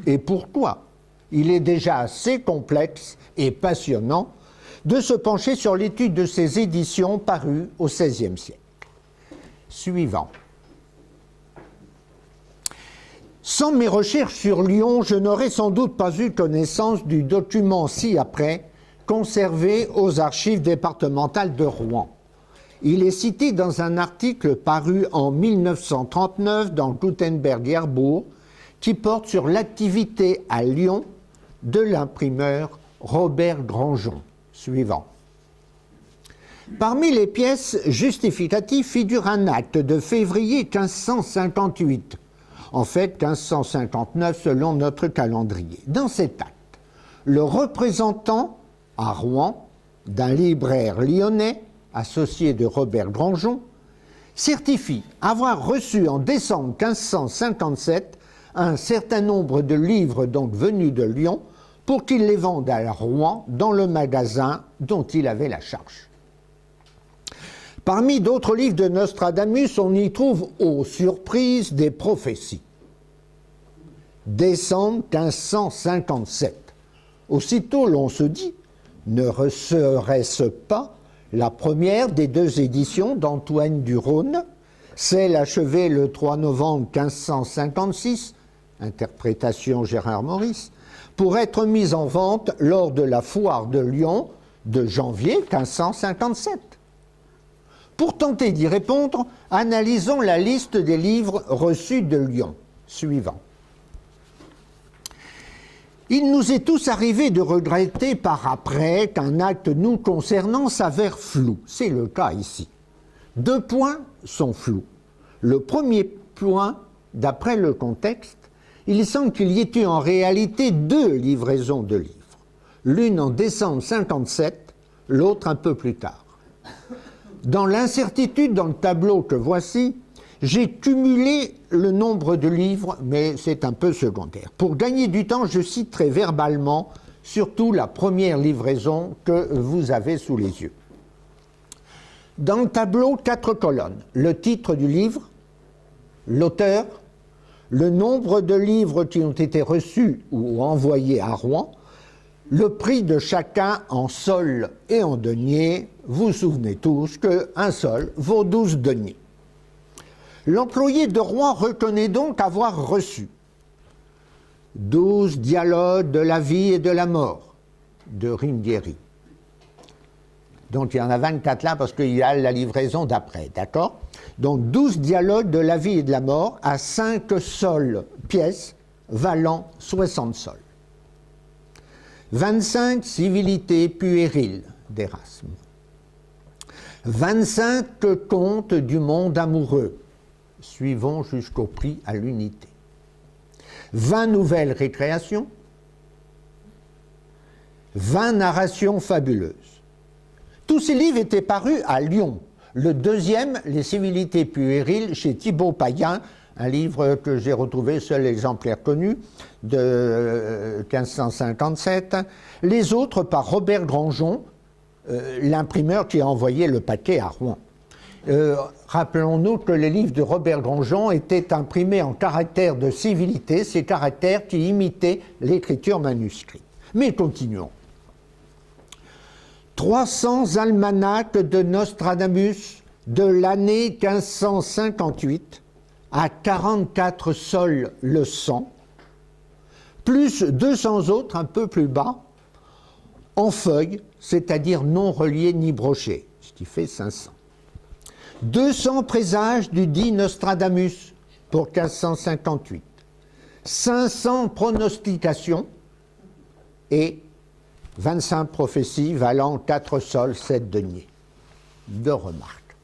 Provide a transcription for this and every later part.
et pourquoi, il est déjà assez complexe et passionnant de se pencher sur l'étude de ces éditions parues au XVIe siècle. Suivant. Sans mes recherches sur Lyon, je n'aurais sans doute pas eu connaissance du document ci-après conservé aux archives départementales de Rouen. Il est cité dans un article paru en 1939 dans Gutenberg-Jahrbuch qui porte sur l'activité à Lyon de l'imprimeur Robert Grandjean. Suivant. Parmi les pièces justificatives figure un acte de février 1558, en fait 1559 selon notre calendrier. Dans cet acte, le représentant à Rouen d'un libraire lyonnais, associé de Robert Grandjean, certifie avoir reçu en décembre 1557 un certain nombre de livres donc venus de Lyon pour qu'il les vende à Rouen dans le magasin dont il avait la charge. Parmi d'autres livres de Nostradamus, on y trouve, aux surprises, des prophéties. Décembre 1557. Aussitôt, l'on se dit, ne serait-ce pas la première des deux éditions d'Antoine du Rhône, celle achevée le 3 novembre 1556, interprétation Gérard Maurice, pour être mise en vente lors de la foire de Lyon de janvier 1557. Pour tenter d'y répondre, analysons la liste des livres reçus de Lyon. Suivant. Il nous est tous arrivé de regretter par après qu'un acte nous concernant s'avère flou. C'est le cas ici. 2 points sont flous. Le premier point, d'après le contexte, il semble qu'il y ait eu en réalité 2 livraisons de livres. L'une en décembre 57, l'autre un peu plus tard. Dans l'incertitude dans le tableau que voici, j'ai cumulé le nombre de livres, mais c'est un peu secondaire. Pour gagner du temps, je citerai verbalement surtout la première livraison que vous avez sous les yeux. Dans le tableau, 4 colonnes. Le titre du livre, l'auteur, le nombre de livres qui ont été reçus ou envoyés à Rouen, le prix de chacun en sol et en deniers. Vous vous souvenez tous qu'un sol vaut 12 deniers. L'employé de Rouen reconnaît donc avoir reçu 12 dialogues de la vie et de la mort de Ringhieri. Donc il y en a 24 là parce qu'il y a la livraison d'après, d'accord? Donc 12 dialogues de la vie et de la mort à 5 sols pièces valant 60 sols. 25 civilités puériles d'Erasme. 25 contes du monde amoureux. Suivons jusqu'au prix à l'unité. 20 nouvelles récréations. 20 narrations fabuleuses. Tous ces livres étaient parus à Lyon. Le deuxième, Les civilités puériles, chez Thibaut Payen, un livre que j'ai retrouvé, seul exemplaire connu, de 1557. Les autres par Robert Grandjean, l'imprimeur qui a envoyé le paquet à Rouen. Rappelons-nous que les livres de Robert Grandjean étaient imprimés en caractères de civilité, ces caractères qui imitaient l'écriture manuscrite. Mais continuons. 300 almanachs de Nostradamus de l'année 1558 à 44 sols le 100, plus 200 autres un peu plus bas, en feuilles, c'est-à-dire non reliés ni brochés, ce qui fait 500. 200 présages du dit Nostradamus pour 1558, 500 pronostications et 25 prophéties valant 4 sols, 7 deniers. 2 remarques.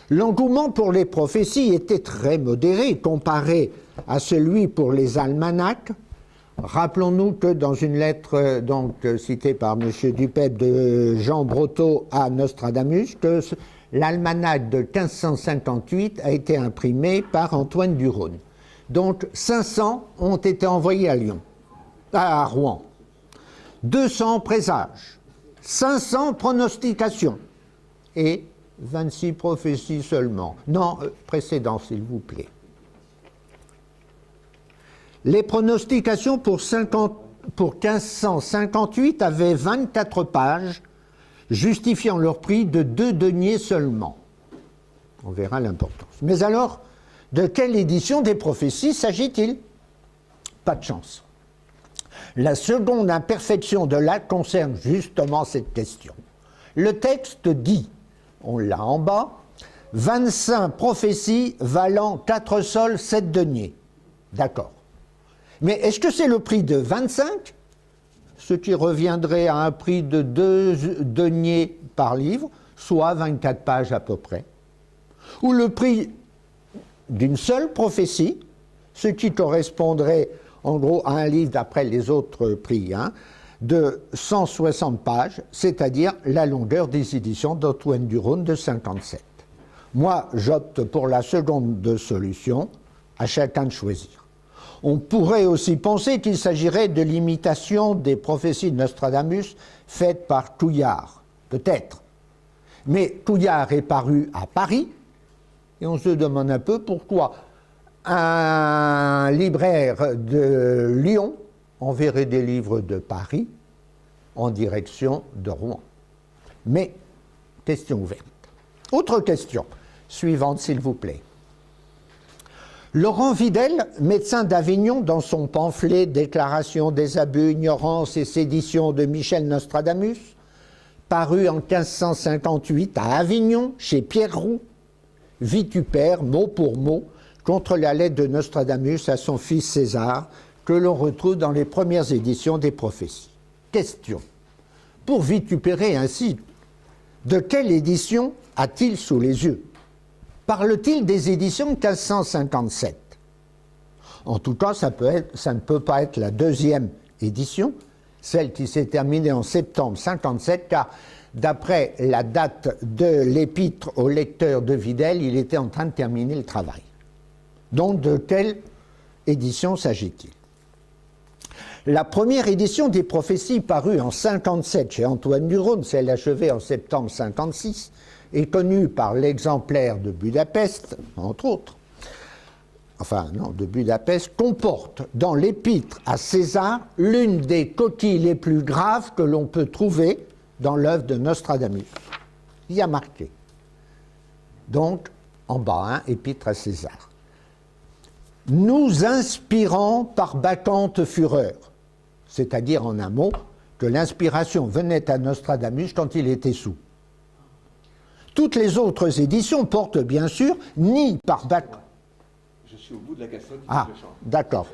L'engouement pour les prophéties était très modéré comparé à celui pour les almanachs. Rappelons-nous que dans une lettre donc citée par M. Dupept de Jean Brotteaux à Nostradamus, que l'almanach de 1558 a été imprimé par Antoine du Rhône. Donc 500 ont été envoyés à Lyon, à Rouen. 200 présages, 500 pronostications et 26 prophéties seulement. Non, précédent s'il vous plaît. Les pronostications pour 1558 avaient 24 pages, justifiant leur prix de 2 deniers seulement. On verra l'importance. Mais alors, de quelle édition des prophéties s'agit-il? Pas de chance. La seconde imperfection de l'acte concerne justement cette question. Le texte dit, on l'a en bas, 25 prophéties valant 4 sols 7 deniers. D'accord. Mais est-ce que c'est le prix de 25, ce qui reviendrait à un prix de 2 deniers par livre, soit 24 pages à peu près, ou le prix d'une seule prophétie, ce qui correspondrait en gros à un livre d'après les autres prix, de 160 pages, c'est-à-dire la longueur des éditions d'Antoine du Rhône de 57. Moi, j'opte pour la seconde solution, à chacun de choisir. On pourrait aussi penser qu'il s'agirait de l'imitation des prophéties de Nostradamus faites par Couillard, peut-être. Mais Couillard est paru à Paris, et on se demande un peu pourquoi un libraire de Lyon enverrait des livres de Paris en direction de Rouen. Mais, question ouverte. Autre question, suivante s'il vous plaît. Laurent Videl, médecin d'Avignon, dans son pamphlet « Déclaration des abus, ignorance et sédition de Michel Nostradamus », paru en 1558 à Avignon, chez Pierre Roux, vitupère, mot pour mot, contre la lettre de Nostradamus à son fils César, que l'on retrouve dans les premières éditions des prophéties. Question. Pour vitupérer ainsi, de quelle édition a-t-il sous les yeux? Parle-t-il des éditions 1557? En tout cas, ça ne peut pas être la deuxième édition, celle qui s'est terminée en septembre 57, car d'après la date de l'épître au lecteur de Videl, il était en train de terminer le travail. Donc, de quelle édition s'agit-il? La première édition des prophéties parue en 57 chez Antoine du Rhône, celle achevée en septembre 56, est connue par l'exemplaire de Budapest, entre autres, de Budapest, comporte dans l'épître à César l'une des coquilles les plus graves que l'on peut trouver dans l'œuvre de Nostradamus. Il y a marqué. Donc, en bas, épître à César. Nous inspirant par bacchante fureur, c'est-à-dire en un mot, que l'inspiration venait à Nostradamus quand il était saoul. Toutes les autres éditions portent bien sûr ni par bacchante. Je suis au bout de la cassette. Ah, d'accord.